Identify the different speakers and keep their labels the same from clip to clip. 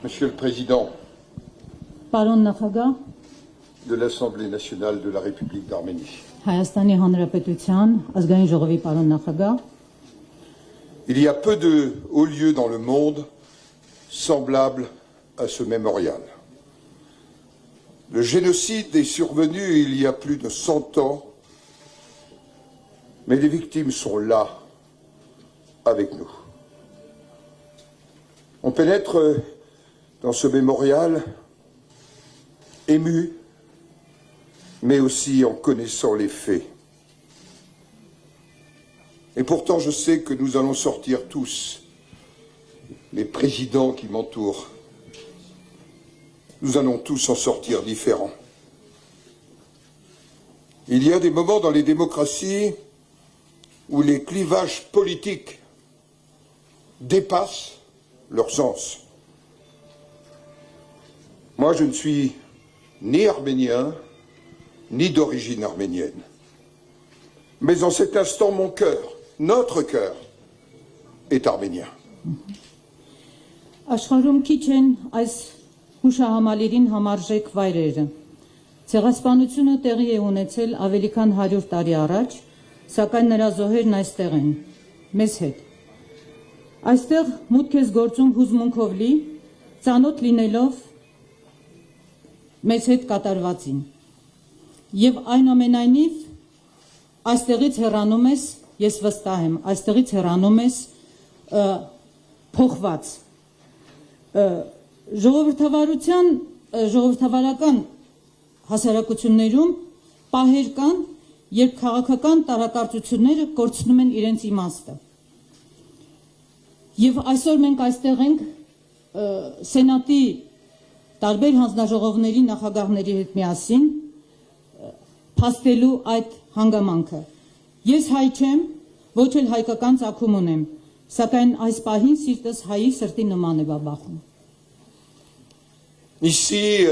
Speaker 1: Monsieur le Président
Speaker 2: Պարոն նախագահ,
Speaker 1: de l'Assemblée nationale de la République d'Arménie,
Speaker 2: Հայաստանի Հանրապետության ազգային ժողովի պարոն նախագահ,
Speaker 1: il y a peu de hauts lieux dans le monde semblables à ce mémorial. Le génocide est survenu il y a plus de 100 ans, mais les victimes sont là, avec nous. On pénètre dans ce mémorial ému, mais aussi en connaissant les faits. Et pourtant, je sais que nous allons sortir tous, les présidents qui m'entourent, nous allons tous en sortir différents. Il y a des moments dans les démocraties où les clivages politiques dépassent leur sens. Moi, je ne suis ni arménien, ni d'origine arménienne. Mais en cet instant, mon cœur, notre cœur, est arménien.
Speaker 2: Աշխարհում քիչ են այս հուշահամալիրին համարժեք վայրերը։ Ցեղասպանությունը տեղի է ունեցել ավելի քան 100 տարի առաջ, սակայն նրա զոհերն այստեղ են, մեզ հետ։ Այստեղ մուտք ես գործում հուզմունքով լի, ծանոթ լինելով մեզ հետ կատարվածին։ Եվ այնուամենայնիվ այստեղից հեռանում ես, ես վստահ եմ, այստեղից հեռանում ես փոխված։ Ժողովրդավարական հասարակություններում պահեր կան, երբ քաղաքական տարակարծությունները կորցնում են իրենց իմաստը։ Եվ այսօր մենք այստեղ ենք Սենատի տարբեր հանձնաժողովների նախագահների հետ միասին փաստելու այդ հանգամանքը։ Ես հայ չեմ, ոչ էլ հայկական ծագում ունեմ, սակայն այս պահին սիրտս հայի սրտի նման է բաբախում։
Speaker 1: Ici,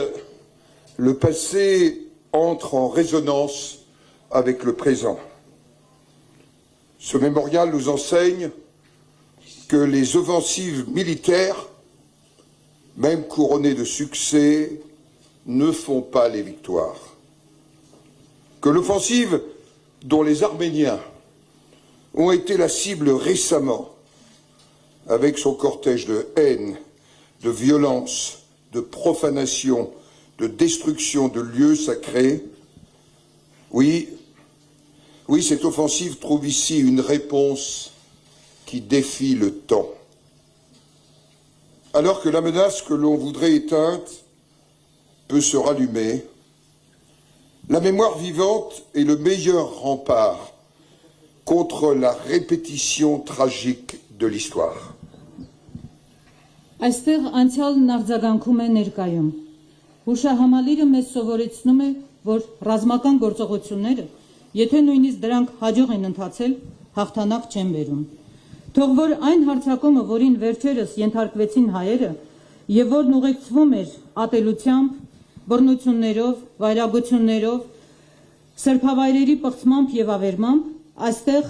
Speaker 1: le passé entre en résonance avec le présent. Ce mémorial nous enseigne que les offensives militaires, même couronnées de succès, ne font pas les victoires. Que l'offensive dont les Arméniens ont été la cible récemment, avec son cortège de haine, de violence, de profanation, de destruction de lieux sacrés, oui, cette offensive trouve ici une réponse qui défie le temps. Alors que la menace que l'on voudrait éteinte peut se rallumer, la mémoire vivante est le meilleur rempart contre la répétition tragique de l'histoire.
Speaker 2: Այստեղ անցյալն արձագանքում է ներկայում։ Հուշահամալիրը մեզ սովորեցնում է, որ ռազմական գործողությունները, եթե նույնիսկ դրանք հաջող են ընթացել, հաղթանակ չեն բերում։ Թող որ այն հարձակումը, որին վերջերս ենթարկվեցին հայերը, եւ որն ուղեկցվում էր ատելությամբ, բռնություններով, վայրագություններով, սրբավայրերի պղծմամբ եւ ավերմամբ, այստեղ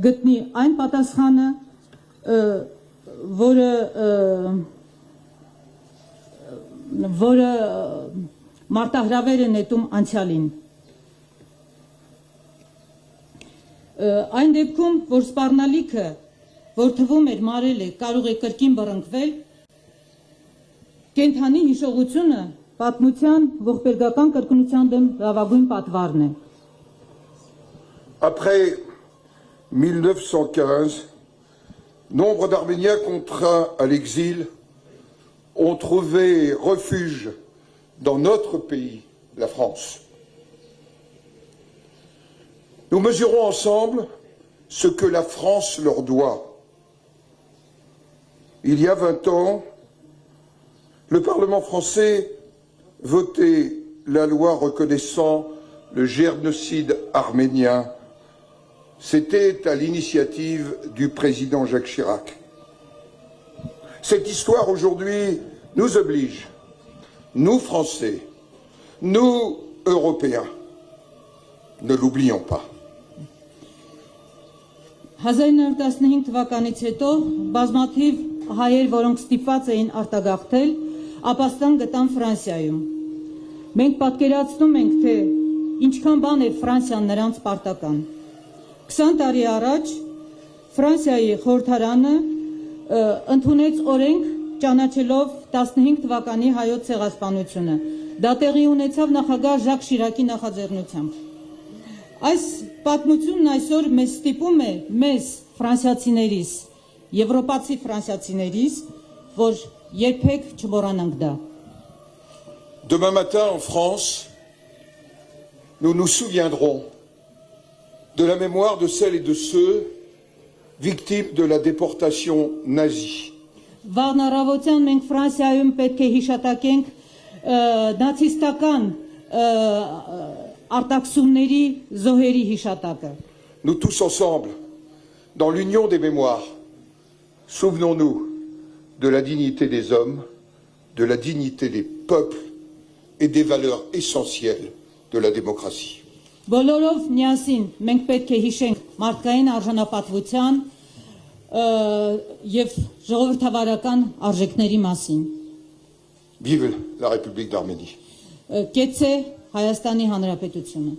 Speaker 2: գտնի այն պատասխանը, որը մարտահրավեր է նետում անցյալին։ Այն դեպքում, որ սպառնալիքը, որ թվում էր մարել է, կարող է կրկին բռնկվել, կենթանի հիշողությունը պատմության ողբերգական կրկնության դեմ լավագույն պատվարն է։
Speaker 1: Après 1915, nombre d'Arméniens contraints à l'exil ont trouvé refuge dans notre pays, la France. Nous mesurons ensemble ce que la France leur doit. Il y a 20 ans, le Parlement français votait la loi reconnaissant le génocide arménien. C'était à l'initiative du président Jacques Chirac. Cette histoire aujourd'hui nous oblige, nous Français, nous Européens, ne l'oublions pas.
Speaker 2: 1915 թվականից հետո բազմաթիվ հայեր, որոնք ստիպված էին արտագաղթել, ապաստան գտան Ֆրանսիայում։ Մենք պատկերացնում ենք, թե ինչքան բան է Ֆրանսիան նրանց պարտական։ 20 տարի առաջ Ֆրանսիայի խորհրդարանը ընդունեց օրենք ճանաչելով 15 թվականի հայոց ցեղասպանությունը։ Դա տեղի ունեցավ նախագահ Ժակ Շիրակի նախաձեռնությամբ։ Այս պատմությունն այսօր մեզ ստիպում է մեզ ֆրանսիացիներիս, եվրոպացի ֆրանսիացիներիս, որ երբեք չմոռանանք դա։
Speaker 1: Demain matin, en France, nous nous souviendrons de la mémoire de celles et de ceux victimes de la déportation nazie.
Speaker 2: Վաղն առավոտյան մենք Ֆրանսիայում պետք է հիշատակենք նացիստական արտաքսումների զոհերի հիշատակը։
Speaker 1: Nous tous ensemble, dans l'union des mémoires, souvenons-nous de la dignité des hommes, de la dignité des peuples et des valeurs essentielles de la démocratie.
Speaker 2: Բոլորով միասին մենք պետք է հիշենք մարդկային արժանապատվության եւ ժողովրդավարական արժեքների մասին։
Speaker 1: Vive la République d'Arménie.
Speaker 2: Կեցե Հայաստանի Հանրապետությունը։